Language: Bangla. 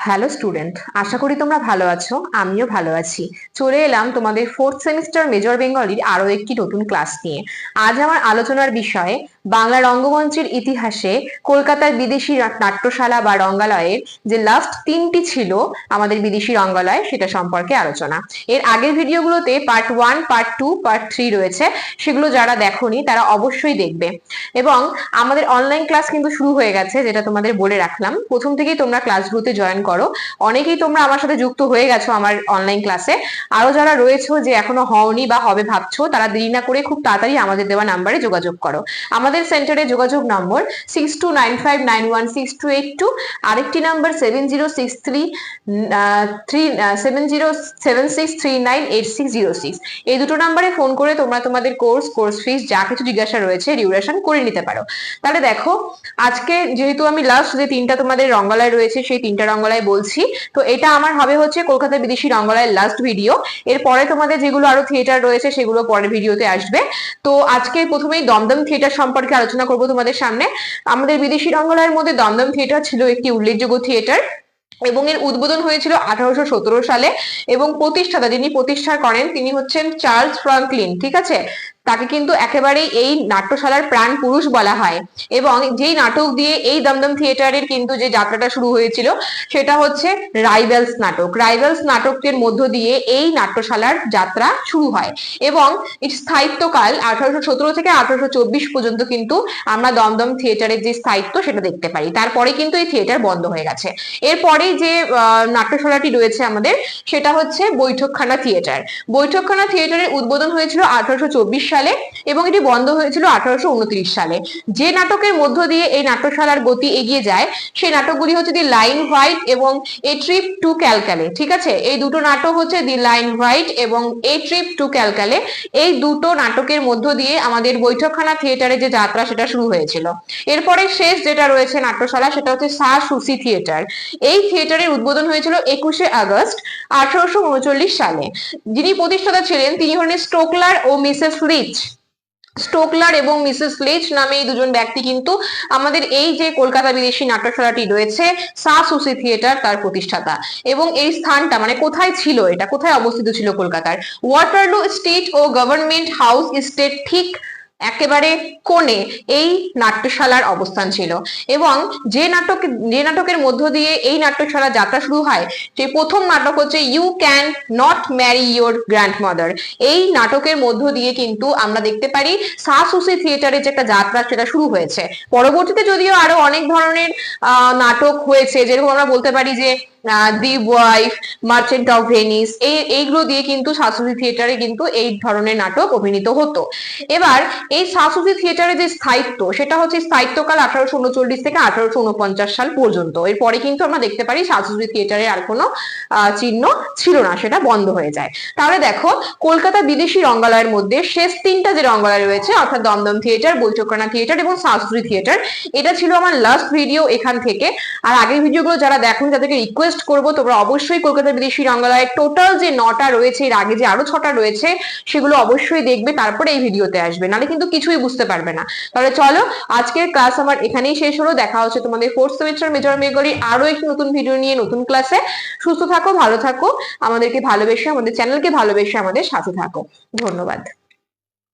হ্যালো স্টুডেন্ট, আশা করি তোমরা ভালো আছো। আমিও ভালো আছি। চলে এলাম তোমাদের ফোর্থ সেমিস্টার মেজর বেঙ্গলির আরো একটি নতুন ক্লাস নিয়ে। আজ আমার আলোচনার বিষয় বাংলা রঙ্গমঞ্চের ইতিহাসে কলকাতার বিদেশি নাট্যশালা বা রঙ্গালয়ের যে লাস্ট তিনটি ছিল আমাদের বিদেশি রঙ্গালয়, সেটা সম্পর্কে আলোচনা। এর আগের ভিডিওগুলোতে পার্ট 1, পার্ট 2, পার্ট 3 রয়েছে, সেগুলো যারা দেখোনি তারা অবশ্যই দেখবে। এবং আমাদের অনলাইন ক্লাস কিন্তু শুরু হয়ে গেছে, যেটা তোমাদের বলে রাখলাম। প্রথম থেকেই তোমরা ক্লাসগুলোতে জয়েন করো। অনেকেই তোমরা আমার সাথে যুক্ত হয়ে গেছো আমার অনলাইন ক্লাসে। আরো যারা রয়েছে যে এখনো হওনি বা হবে ভাবছো, তারা দেরি না করে খুব তাড়াতাড়ি আমাদের দেওয়া নাম্বারে যোগাযোগ করো। আমাদের সেন্টারে যোগাযোগ নম্বর 6295916282, আরেকটি নাম্বার 7076398606। এই দুটো নাম্বারে ফোন করে তোমরা তোমাদের কোর্স ফিস যা কিছু জিজ্ঞাসা রয়েছে ডিউরেশন করে নিতে পারো। তাহলে দেখো, আজকে যেহেতু আমি লাস্ট যে তিনটা তোমাদের রঙ্গালয় রয়েছে সেই তিনটা রঙ্গালয় বলছি, তো এটা আমার হবে হচ্ছে কলকাতা বিদেশি রঙ্গালয়ের লাস্ট ভিডিও। এরপরে তোমাদের যেগুলো আরো থিয়েটার রয়েছে সেগুলো পরের ভিডিওতে আসবে। তো আজকে প্রথমেই দমদম থিয়েটার সম্পর্কে আলোচনা করব তোমাদের সামনে। আমাদের বিদেশি রঙ্গালয়ের মধ্যে দমদম থিয়েটার ছিল একটি উল্লেখযোগ্য থিয়েটার, এবং এর উদ্বোধন হয়েছিল 1817 সালে। এবং প্রতিষ্ঠাতা যিনি প্রতিষ্ঠা করেন তিনি হচ্ছেন চার্লস ফ্রাঙ্কলিন। ঠিক আছে, তাকে কিন্তু একেবারেই এই নাট্যশালার প্রাণ পুরুষ বলা হয়। এবং যেই নাটক দিয়ে এই দমদম থিয়েটারের কিন্তু যে যাত্রাটা শুরু হয়েছিল সেটা হচ্ছে রাইভেলস নাটক। রাইভেলস নাটকের মধ্য দিয়ে এই নাট্যশালার যাত্রা শুরু হয়, এবং এর স্থায়িত্বকাল 1817 থেকে 1824 পর্যন্ত কিন্তু আমরা দমদম থিয়েটারের যে স্থায়িত্ব সেটা দেখতে পারি। তারপরে কিন্তু এই থিয়েটার বন্ধ হয়ে গেছে। এরপরে যে নাট্যশালাটি রয়েছে আমাদের, সেটা হচ্ছে বৈঠকখানা থিয়েটার। বৈঠকখানা থিয়েটারের উদ্বোধন হয়েছিল 1824 সালে এবং এটি বন্ধ হয়েছিল 1829 সালে। যে নাটকের মধ্য দিয়ে এই নাট্যশালার গতি এগিয়ে যায় সেই নাটকগুলি হচ্ছে দি লাইন হোয়াইট এবং এ ট্রিপ টু ক্যালকালে। ঠিক আছে, এই দুটো নাটক হচ্ছে দি লাইন হোয়াইট এবং এ ট্রিপ টু ক্যালকালে। এই দুটো নাটকের মধ্য দিয়ে আমাদের বৈঠকখানা থিয়েটারের যে যাত্রা সেটা শুরু হয়েছিল। এরপরে শেষ যেটা রয়েছে নাট্যশালা সেটা হচ্ছে সা সুসি থিয়েটার। এই থিয়েটারের উদ্বোধন হয়েছিল 21শে আগস্ট 1839 সালে। যিনি প্রতিষ্ঠাতা ছিলেন তিনি হলেন স্টোকলার ও মিসেস লিচ। স্টোকলার এবং মিসেস লিচ নামে এই দুজন ব্যক্তি কিন্তু আমাদের এই যে কলকাতা বিদেশি নাট্যশালাটি রয়েছে সা সুসি থিয়েটার তার প্রতিষ্ঠাতা। এবং এই স্থানটা মানে কোথায় ছিল, এটা কোথায় অবস্থিত ছিল কলকাতার ওয়াটারলু স্টেট ও গভর্নমেন্ট হাউস স্টেট ঠিক একেবারে কোণে এই নাট্যশালার অবস্থান ছিল। এবং যে নাটকের মধ্য দিয়ে এই নাট্যশালা যাত্রা শুরু হয় সেই প্রথম নাটক হচ্ছে you can not marry your grandmother. এই নাটকের মধ্য দিয়ে কিন্তু আমরা দেখতে পারি সা সুসি থিয়েটারের যে একটা যাত্রা সেটা শুরু হয়েছে। পরবর্তীতে যদিও আরো অনেক ধরনের নাটক হয়েছে, যেরকম আমরা বলতে পারি যে দি ওয়াইফ, মার্চেন্ট অফ ভেনিস, এইগুলো দিয়ে কিন্তু সা সুসি থিয়েটারে কিন্তু এই ধরনের নাটক অভিনীত হতো। এবার এই সা সুসি থিয়েটারের যে স্থায়িত্ব সেটা হচ্ছে স্থায়িত্বকাল 1839 থেকে 1849 সাল পর্যন্ত। এরপরে কিন্তু আমরা দেখতে পারি সা সুসি থিয়েটারের আর কোনো চিহ্ন ছিল না, সেটা বন্ধ হয়ে যায়। তাহলে দেখো, কলকাতা বিদেশি রঙ্গালয়ের মধ্যে শেষ তিনটা যে রঙ্গালয় রয়েছে অর্থাৎ দমদম থিয়েটার, বৈঠকখানা থিয়েটার এবং সা সুসি থিয়েটার, এটা ছিল আমার লাস্ট ভিডিও এখান থেকে। আর আগের ভিডিওগুলো যারা দেখুন তাদেরকে রিকোয়েস্ট করবো তোমরা অবশ্যই কলকাতা বিদেশি রঙ্গালয়ের টোটাল যে 9টা রয়েছে, এর আগে যে আরো 6টা রয়েছে সেগুলো অবশ্যই দেখবে, তারপরে এই ভিডিওতে আসবে, নাহলে কিন্তু কিছুই বুঝতে পারবে না। তাহলে চলো, আজকের ক্লাস আমার এখানেই শেষ হলো। দেখা হচ্ছে তোমাদের ফোর্থ সেমিস্টার মেজর বেঙ্গলি আরো একটি নতুন ভিডিও নিয়ে নতুন ক্লাসে। সুস্থ থাকো, ভালো থাকো, আমাদেরকে ভালোবেসে, আমাদের চ্যানেলকে ভালোবেসে আমাদের সাথে থাকো। ধন্যবাদ।